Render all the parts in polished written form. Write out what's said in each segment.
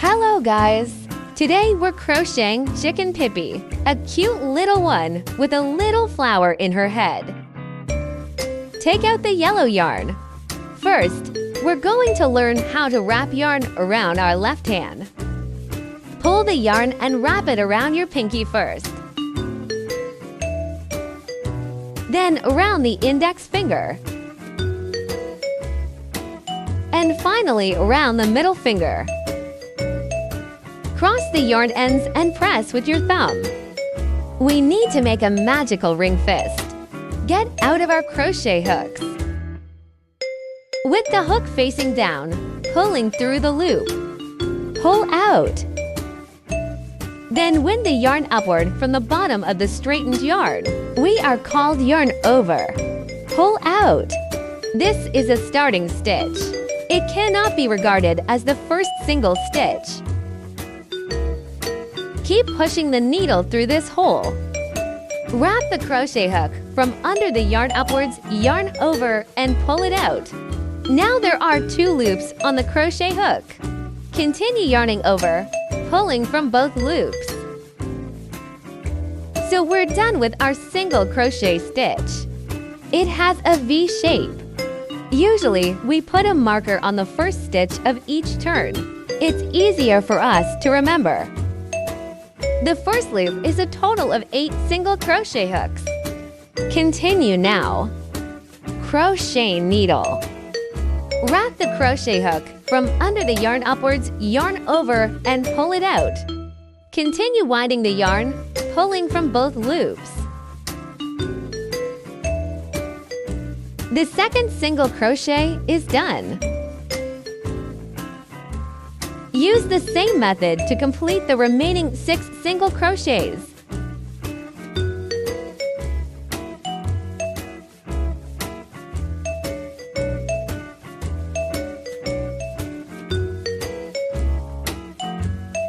Hello guys! Today we're crocheting Chicken Pipi, a cute little one with a little flower in her head. Take out the yellow yarn. First, we're going to learn how to wrap yarn around our left hand. Pull the yarn and wrap it around your pinky first. Then around the index finger. And finally around the middle finger. Cross the yarn ends and press with your thumb. We need to make a magical ring fist. Get out of our crochet hooks. With the hook facing down, pulling through the loop. Pull out. Then wind the yarn upward from the bottom of the straightened yarn. We are called yarn over. Pull out. This is a starting stitch. It cannot be regarded as the first single stitch. Keep pushing the needle through this hole. Wrap the crochet hook from under the yarn upwards, yarn over, and pull it out. Now there are 2 loops on the crochet hook. Continue yarning over, pulling from both loops. So we're done with our single crochet stitch. It has a V shape. Usually, we put a marker on the first stitch of each turn. It's easier for us to remember. The first loop is a total of 8 single crochet hooks. Continue now. Crochet needle. Wrap the crochet hook from under the yarn upwards, yarn over, and pull it out. Continue winding the yarn, pulling from both loops. The second single crochet is done. Use the same method to complete the remaining 6 single crochets.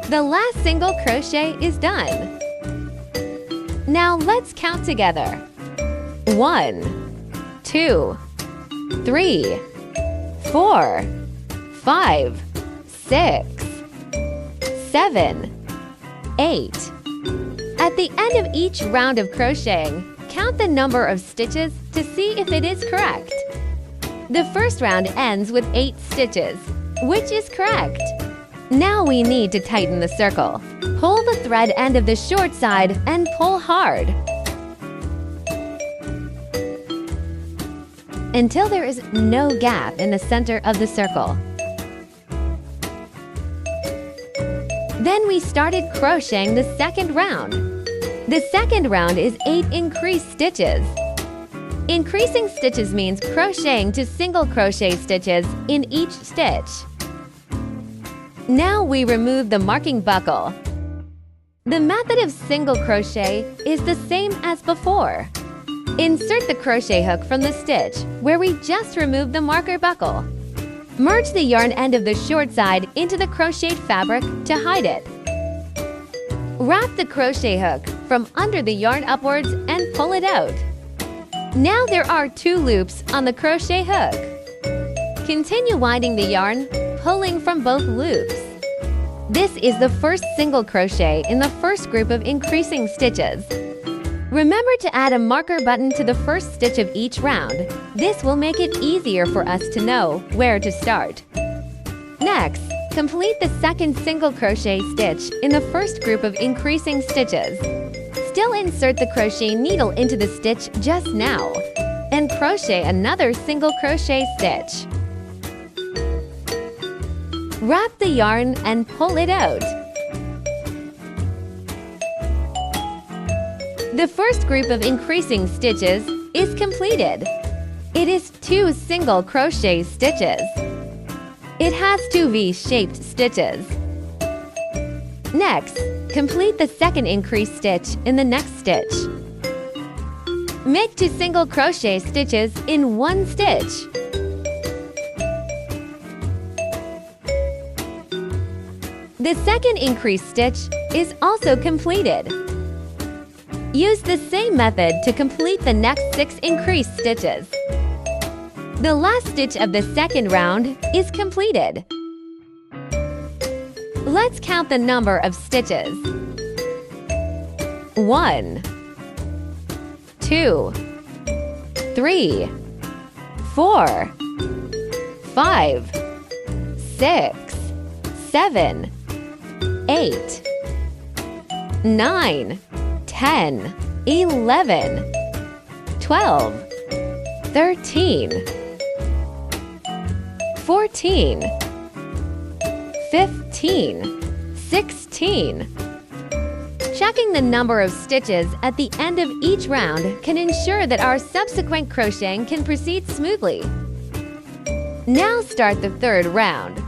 The last single crochet is done. Now let's count together. 1, 2, 3, 4, 5, 6, 7, 8. At the end of each round of crocheting, count the number of stitches to see if it is correct. The first round ends with 8 stitches, which is correct. Now we need to tighten the circle. Pull the thread end of the short side and pull hard until there is no gap in the center of the circle. Then we started crocheting the second round. The second round is 8 increased stitches. Increasing stitches means crocheting to single crochet stitches in each stitch. Now we remove the marking buckle. The method of single crochet is the same as before. Insert the crochet hook from the stitch where we just removed the marker buckle. Merge the yarn end of the short side into the crocheted fabric to hide it. Wrap the crochet hook from under the yarn upwards and pull it out. Now there are 2 loops on the crochet hook. Continue winding the yarn, pulling from both loops. This is the first single crochet in the first group of increasing stitches. Remember to add a marker button to the first stitch of each round. This will make it easier for us to know where to start. Next, complete the second single crochet stitch in the first group of increasing stitches. Still insert the crochet needle into the stitch just now, and crochet another single crochet stitch. Wrap the yarn and pull it out. The first group of increasing stitches is completed. It is 2 single crochet stitches. It has 2 V-shaped stitches. Next, complete the second increased stitch in the next stitch. Make 2 single crochet stitches in 1 stitch. The second increased stitch is also completed. Use the same method to complete the next 6 increased stitches. The last stitch of the second round is completed. Let's count the number of stitches. 1, 2, 3, 4, 5, 6, 7, 8, 9, 10, 11, 12, 13, 14, 15, 16. Checking the number of stitches at the end of each round can ensure that our subsequent crocheting can proceed smoothly. Now start the third round.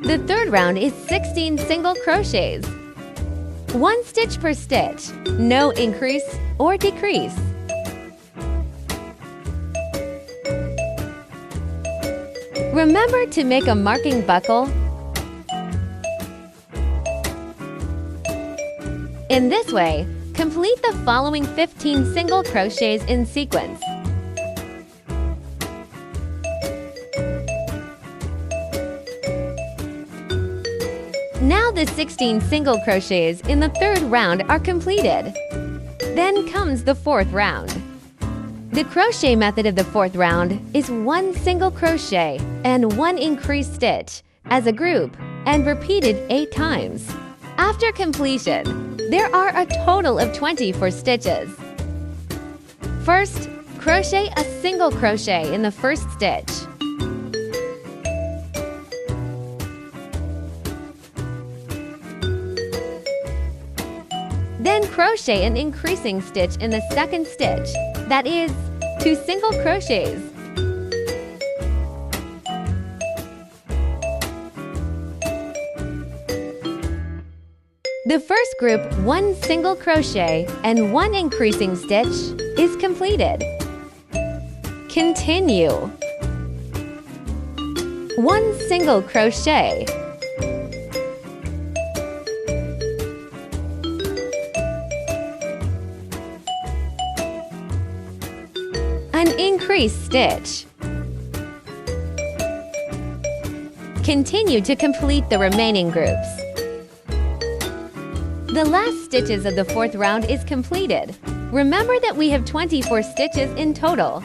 The third round is 16 single crochets. 1 stitch per stitch, no increase or decrease. Remember to make a marking buckle. In this way, complete the following 15 single crochets in sequence. Now the 16 single crochets in the third round are completed. Then comes the fourth round. The crochet method of the fourth round is 1 single crochet and 1 increased stitch as a group and repeated 8 times. After completion, there are a total of 24 stitches. First, crochet a single crochet in the first stitch. Then crochet an increasing stitch in the second stitch, that is, 2 single crochets. The first group 1 single crochet and 1 increasing stitch is completed. Continue. 1 single crochet. An increased stitch. Continue to complete the remaining groups. The last stitches of the fourth round is completed. Remember that we have 24 stitches in total.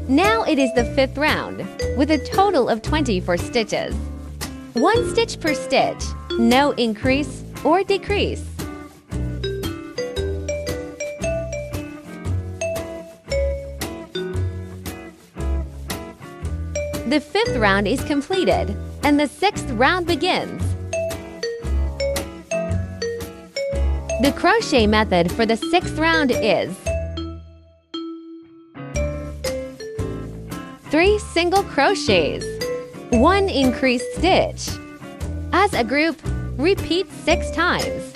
Now it is the fifth round, with a total of 24 stitches. 1 stitch per stitch, no increase or decrease. The fifth round is completed, and the sixth round begins. The crochet method for the sixth round is 3 single crochets, 1 increased stitch. As a group, repeat 6 times.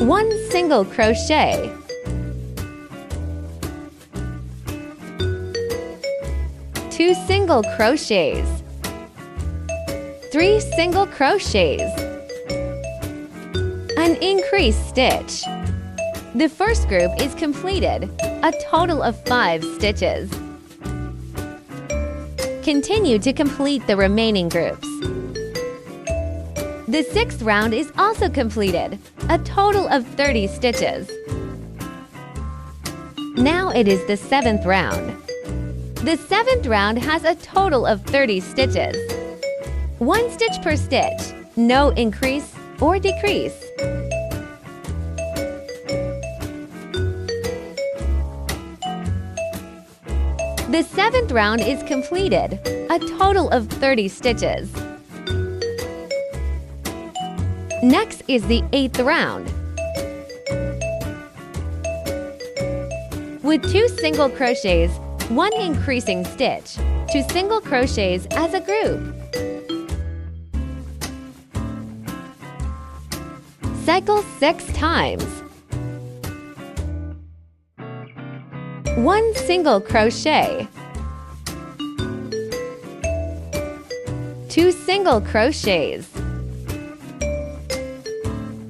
1 single crochet. 2 single crochets. 3 single crochets. An increased stitch. The first group is completed, a total of 5 stitches. Continue to complete the remaining groups. The sixth round is also completed, a total of 30 stitches. Now it is the seventh round. The seventh round has a total of 30 stitches. 1 stitch per stitch, no increase or decrease. The seventh round is completed, a total of 30 stitches. Next is the eighth round. With 2 single crochets, 1 increasing stitch, 2 single crochets as a group. Cycle 6 times. 1 single crochet. 2 single crochets.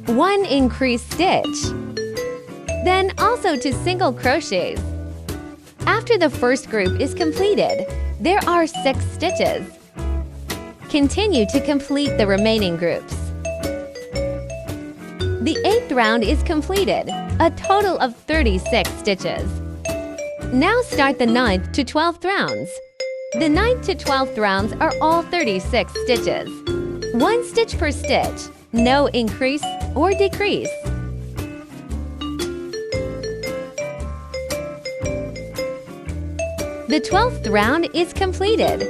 1 increased stitch. Then also 2 single crochets. After the first group is completed, there are 6 stitches. Continue to complete the remaining groups. The 8th round is completed, a total of 36 stitches. Now start the 9th to 12th rounds. The 9th to 12th rounds are all 36 stitches. 1 stitch per stitch, no increase or decrease. The 12th round is completed.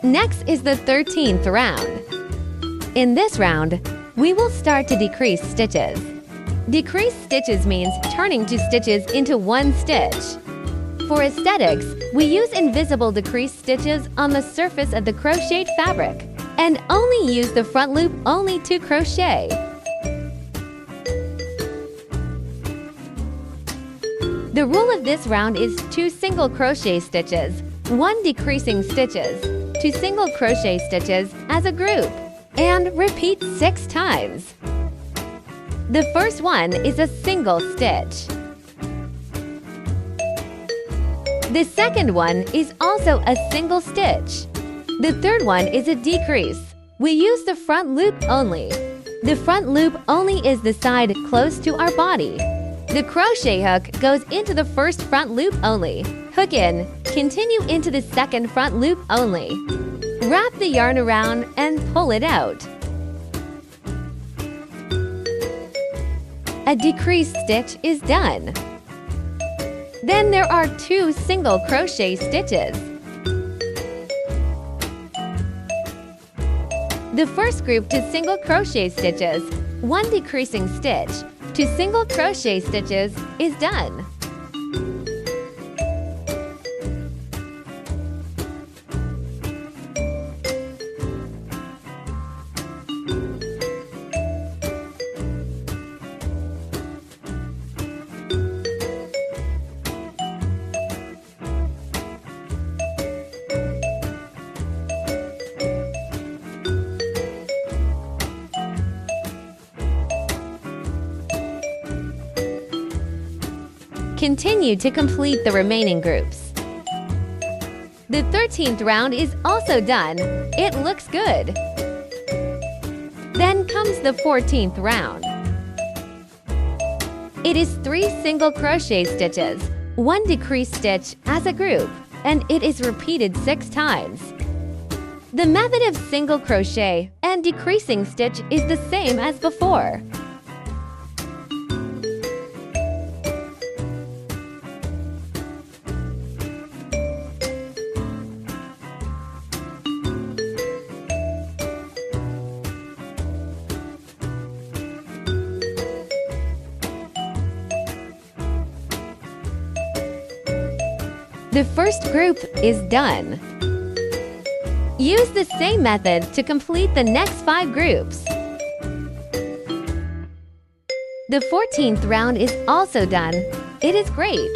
Next is the 13th round. In this round, we will start to decrease stitches. Decrease stitches means turning 2 stitches into 1 stitch. For aesthetics, we use invisible decreased stitches on the surface of the crocheted fabric and only use the front loop only to crochet. The rule of this round is 2 single crochet stitches, 1 decreasing stitches, 2 single crochet stitches as a group, and repeat 6 times. The first one is a single stitch. The second one is also a single stitch. The third one is a decrease. We use the front loop only. The front loop only is the side close to our body. The crochet hook goes into the first front loop only. Hook in, continue into the second front loop only. Wrap the yarn around and pull it out. A decreased stitch is done. Then there are 2 single crochet stitches. The first group to single crochet stitches, 1 decreasing stitch, 2 single crochet stitches is done. Continue to complete the remaining groups. The 13th round is also done. It looks good. Then comes the 14th round. It is 3 single crochet stitches, 1 decreased stitch as a group, and it is repeated 6 times. The method of single crochet and decreasing stitch is the same as before. The first group is done. Use the same method to complete the next 5 groups. The 14th round is also done. It is great.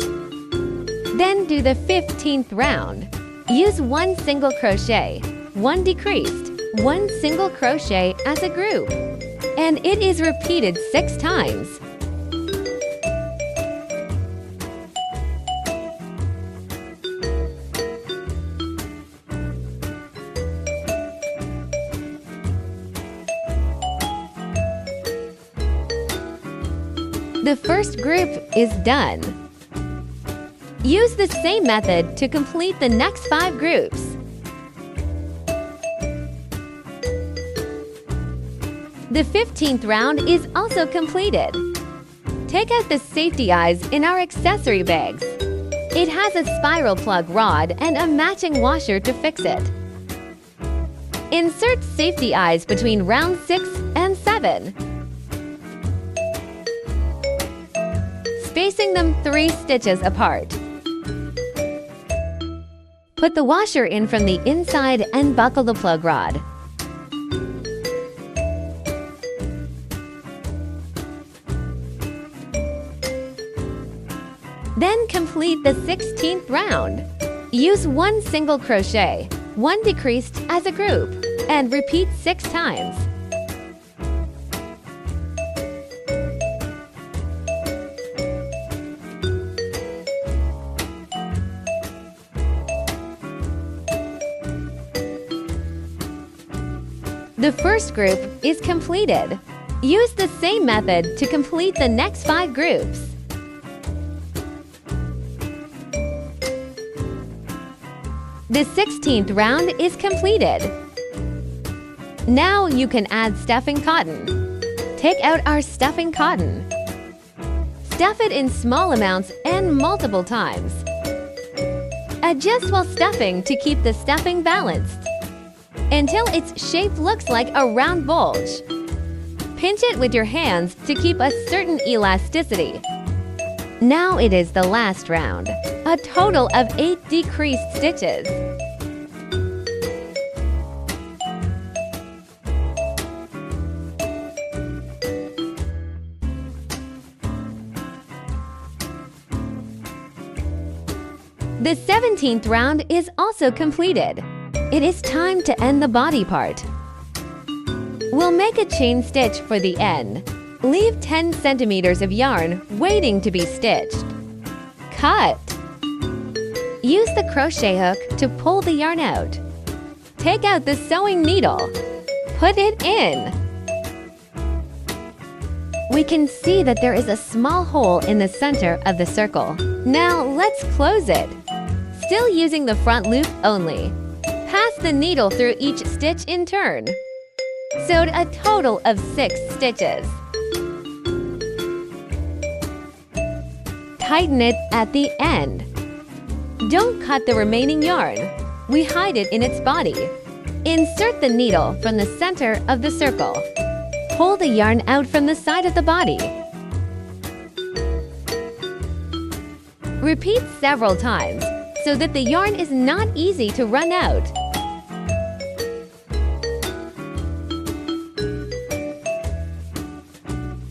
Then do the 15th round. Use 1 single crochet, 1 decreased, 1 single crochet as a group, and it is repeated 6 times. The first group is done. Use the same method to complete the next 5 groups. The 15th round is also completed. Take out the safety eyes in our accessory bags. It has a spiral plug rod and a matching washer to fix it. Insert safety eyes between round 6 and 7. Spacing them 3 stitches apart. Put the washer in from the inside and buckle the plug rod. Then complete the 16th round. Use 1 single crochet, 1 decreased as a group, and repeat 6 times. The first group is completed. Use the same method to complete the next 5 groups. The 16th round is completed. Now you can add stuffing cotton. Take out our stuffing cotton. Stuff it in small amounts and multiple times. Adjust while stuffing to keep the stuffing balanced until its shape looks like a round bulge. Pinch it with your hands to keep a certain elasticity. Now it is the last round, a total of 8 decreased stitches. The 17th round is also completed. It is time to end the body part. We'll make a chain stitch for the end. Leave 10 centimeters of yarn waiting to be stitched. Cut. Use the crochet hook to pull the yarn out. Take out the sewing needle. Put it in. We can see that there is a small hole in the center of the circle. Now let's close it. Still using the front loop only. Pass the needle through each stitch in turn. Sewed a total of 6 stitches. Tighten it at the end. Don't cut the remaining yarn. We hide it in its body. Insert the needle from the center of the circle. Pull the yarn out from the side of the body. Repeat several times so that the yarn is not easy to run out.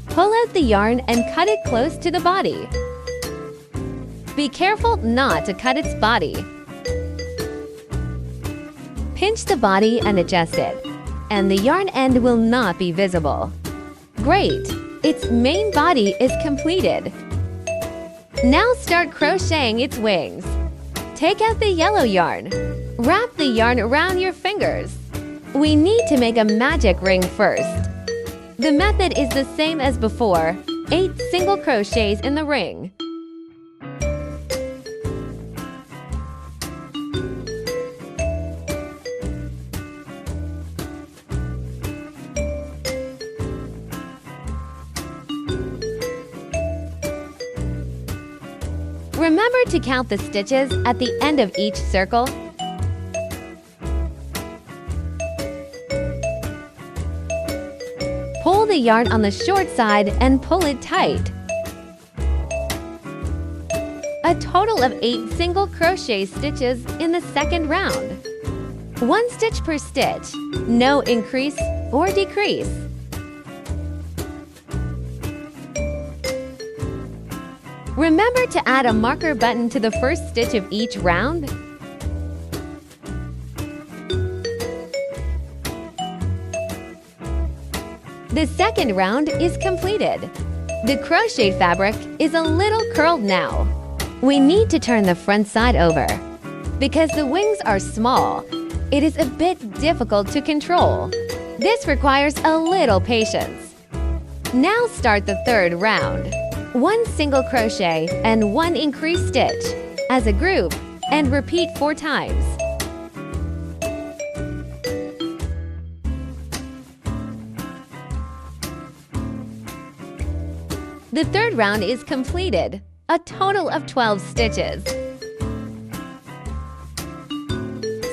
Pull out the yarn and cut it close to the body. Be careful not to cut its body. Pinch the body and adjust it, and the yarn end will not be visible. Great! Its main body is completed. Now start crocheting its wings. Take out the yellow yarn. Wrap the yarn around your fingers. We need to make a magic ring first. The method is the same as before, 8 single crochets in the ring. Remember to count the stitches at the end of each circle. Pull the yarn on the short side and pull it tight. A total of 8 single crochet stitches in the second round. 1 stitch per stitch, no increase or decrease. Remember to add a marker button to the first stitch of each round. The second round is completed. The crocheted fabric is a little curled now. We need to turn the front side over. Because the wings are small, it is a bit difficult to control. This requires a little patience. Now start the third round. 1 single crochet and 1 increased stitch as a group and repeat 4 times. The third round is completed, a total of 12 stitches.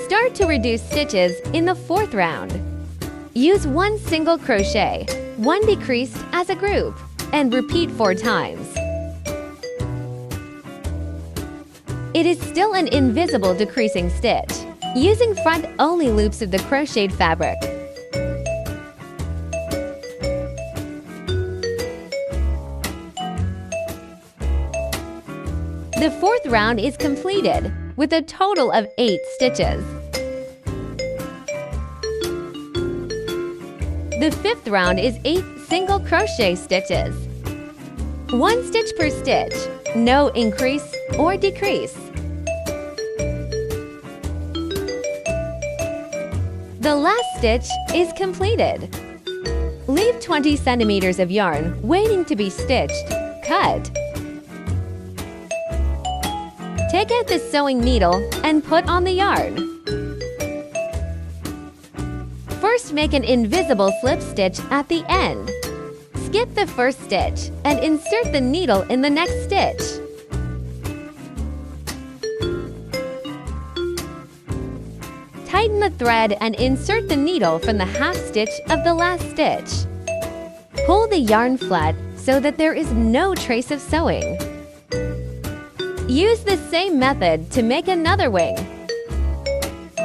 Start to reduce stitches in the fourth round. Use 1 single crochet, 1 decreased as a group, and repeat 4 times. It is still an invisible decreasing stitch, using front-only loops of the crocheted fabric. The fourth round is completed, with a total of 8 stitches. The fifth round is 8 single crochet stitches. 1 stitch per stitch, no increase or decrease. The last stitch is completed. Leave 20 centimeters of yarn waiting to be stitched. Cut. Take out the sewing needle and put on the yarn. First, make an invisible slip stitch at the end. Skip the first stitch and insert the needle in the next stitch. Tighten the thread and insert the needle from the half stitch of the last stitch. Pull the yarn flat so that there is no trace of sewing. Use the same method to make another wing.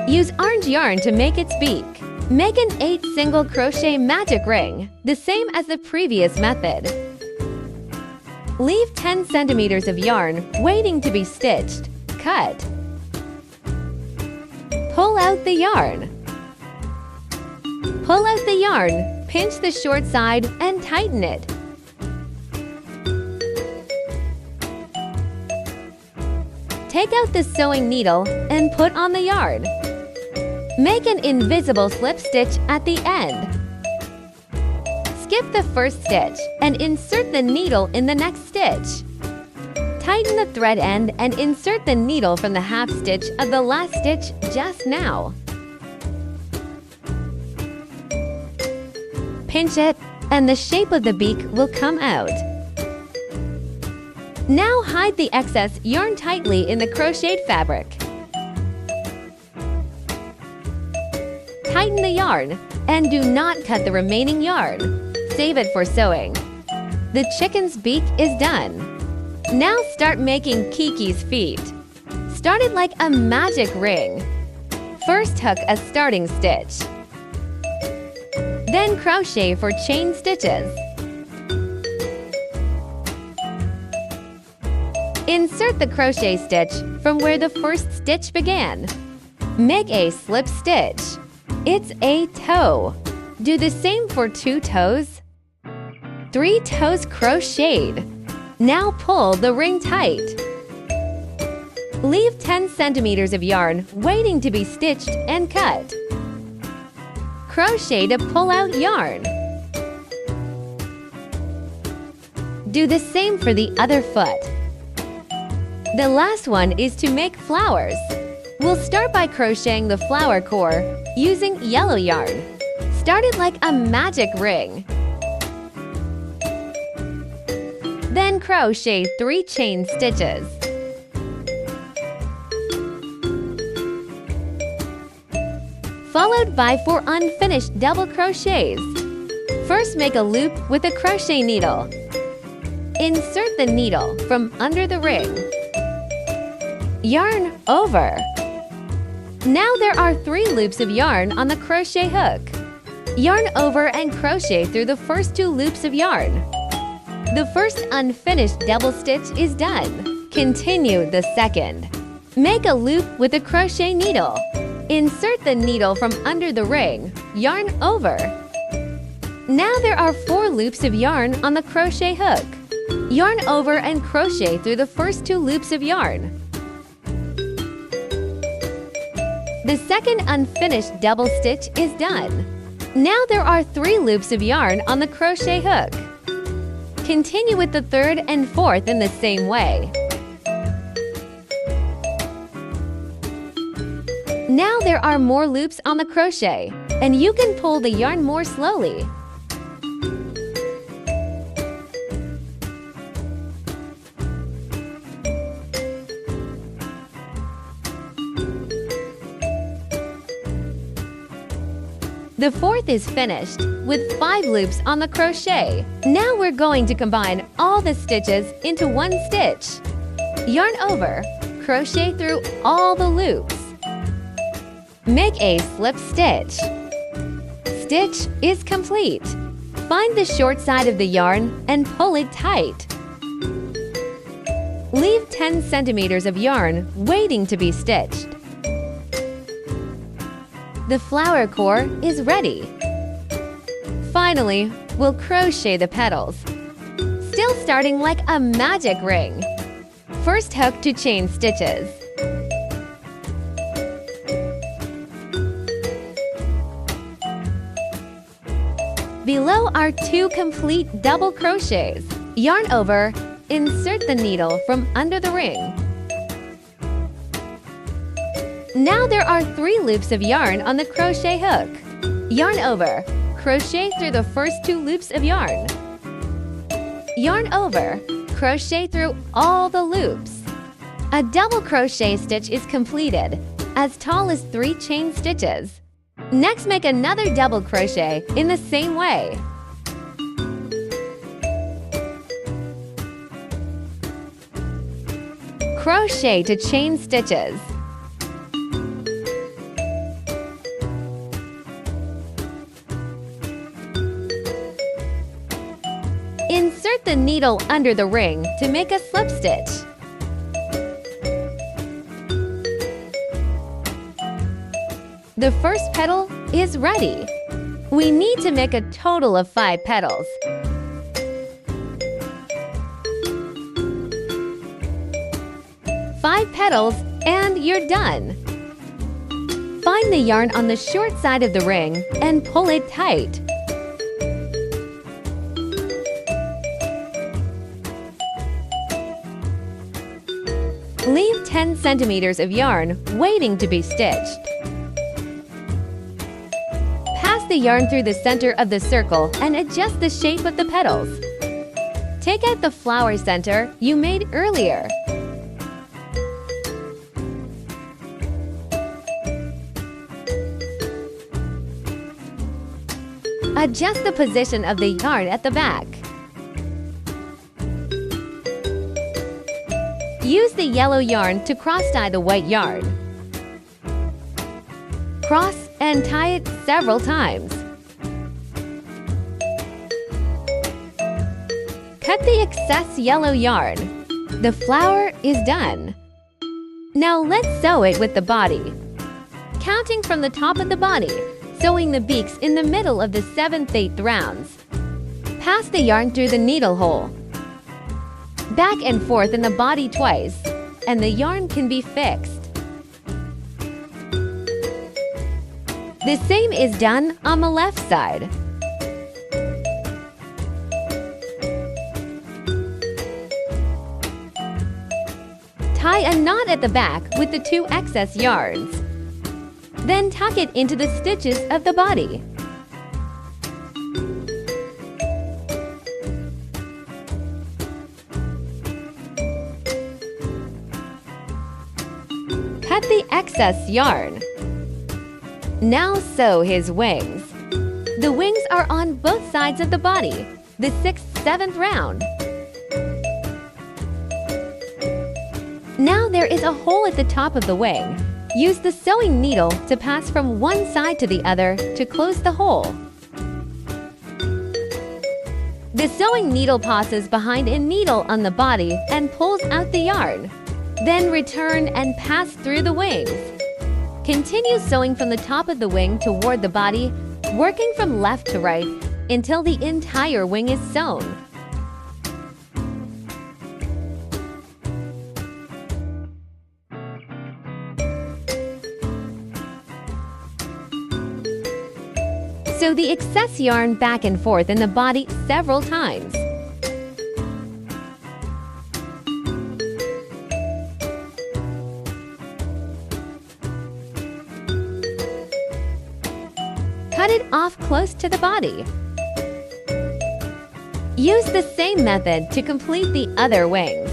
Use orange yarn to make its beak. Make an 8 single crochet magic ring, the same as the previous method. Leave 10 centimeters of yarn waiting to be stitched. Cut. Pull out the yarn. Pull out the yarn, pinch the short side and tighten it. Take out the sewing needle and put on the yarn. Make an invisible slip stitch at the end. Skip the first stitch and insert the needle in the next stitch. Tighten the thread end and insert the needle from the half stitch of the last stitch just now. Pinch it, and the shape of the beak will come out. Now hide the excess yarn tightly in the crocheted fabric. Tighten the yarn, and do not cut the remaining yarn. Save it for sewing. The chicken's beak is done. Now start making Kiki's feet. Start it like a magic ring. First hook a starting stitch. Then crochet for chain stitches. Insert the crochet stitch from where the first stitch began. Make a slip stitch. It's a toe. Do the same for 2 toes. 3 toes crocheted. Now pull the ring tight. Leave 10 centimeters of yarn waiting to be stitched and cut. Crochet to pull out yarn. Do the same for the other foot. The last one is to make flowers. We'll start by crocheting the flower core using yellow yarn. Start it like a magic ring. Then crochet 3 chain stitches. Followed by 4 unfinished double crochets. First, make a loop with a crochet needle. Insert the needle from under the ring. Yarn over. Now there are 3 loops of yarn on the crochet hook. Yarn over and crochet through the first 2 loops of yarn. The first unfinished double stitch is done. Continue the second. Make a loop with a crochet needle. Insert the needle from under the ring. Yarn over. Now there are 4 loops of yarn on the crochet hook. Yarn over and crochet through the first 2 loops of yarn. The second unfinished double stitch is done. Now there are 3 loops of yarn on the crochet hook. Continue with the third and fourth in the same way. Now there are more loops on the crochet, and you can pull the yarn more slowly. The fourth is finished, with 5 loops on the crochet. Now we're going to combine all the stitches into 1 stitch. Yarn over, crochet through all the loops. Make a slip stitch. Stitch is complete. Find the short side of the yarn and pull it tight. Leave 10 centimeters of yarn waiting to be stitched. The flower core is ready. Finally, we'll crochet the petals. Still starting like a magic ring. First hook to chain stitches. Below are 2 complete double crochets. Yarn over, insert the needle from under the ring. Now there are 3 loops of yarn on the crochet hook. Yarn over, crochet through the first 2 loops of yarn. Yarn over, crochet through all the loops. A double crochet stitch is completed, as tall as 3 chain stitches. Next, make another double crochet in the same way. Crochet to chain stitches. Insert the needle under the ring to make a slip stitch. The first petal is ready. We need to make a total of 5 petals. Five petals and you're done. Find the yarn on the short side of the ring and pull it tight. Leave 10 centimeters of yarn waiting to be stitched. Pass the yarn through the center of the circle and adjust the shape of the petals. Take out the flower center you made earlier. Adjust the position of the yarn at the back. Use the yellow yarn to cross-tie the white yarn. Cross and tie it several times. Cut the excess yellow yarn. The flower is done. Now let's sew it with the body. Counting from the top of the body, sewing the beaks in the middle of the 7/8 rounds. Pass the yarn through the needle hole. Back and forth in the body twice, and the yarn can be fixed. The same is done on the left side. Tie a knot at the back with the 2 excess yarns. Then tuck it into the stitches of the body. Cut the excess yarn. Now sew his wings. The wings are on both sides of the body, the 6th, 7th round. Now there is a hole at the top of the wing. Use the sewing needle to pass from one side to the other to close the hole. The sewing needle passes behind a needle on the body and pulls out the yarn. Then return and pass through the wings. Continue sewing from the top of the wing toward the body, working from left to right until the entire wing is sewn. Sew the excess yarn back and forth in the body several times. Cut it off close to the body. Use the same method to complete the other wings.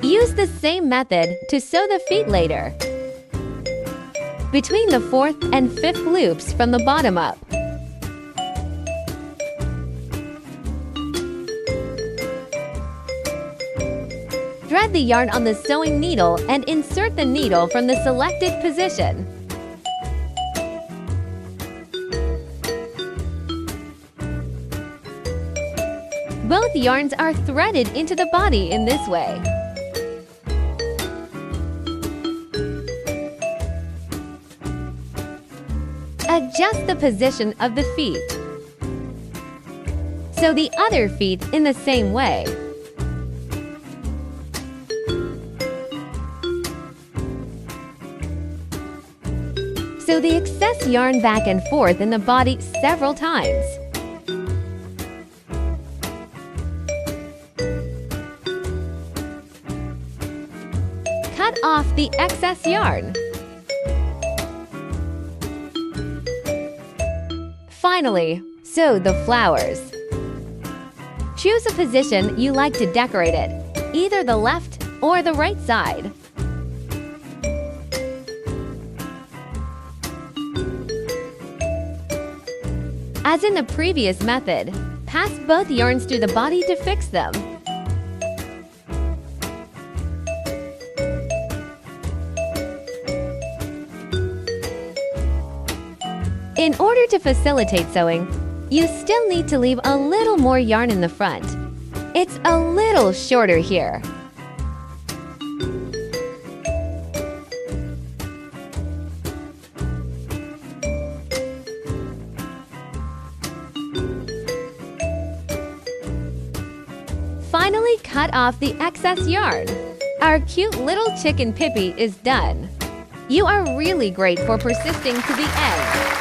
Use the same method to sew the feet later. Between the 4th and 5th loops from the bottom up. Thread the yarn on the sewing needle and insert the needle from the selected position. Both yarns are threaded into the body in this way. Adjust the position of the feet. Sew the other feet in the same way. Sew the excess yarn back and forth in the body several times. Cut off the excess yarn. Finally, sew the flowers. Choose a position you like to decorate it, either the left or the right side. As in the previous method, pass both yarns through the body to fix them. In order to facilitate sewing, you still need to leave a little more yarn in the front. It's a little shorter here. Finally, cut off the excess yarn. Our cute little chicken Pipi is done. You are really great for persisting to the end.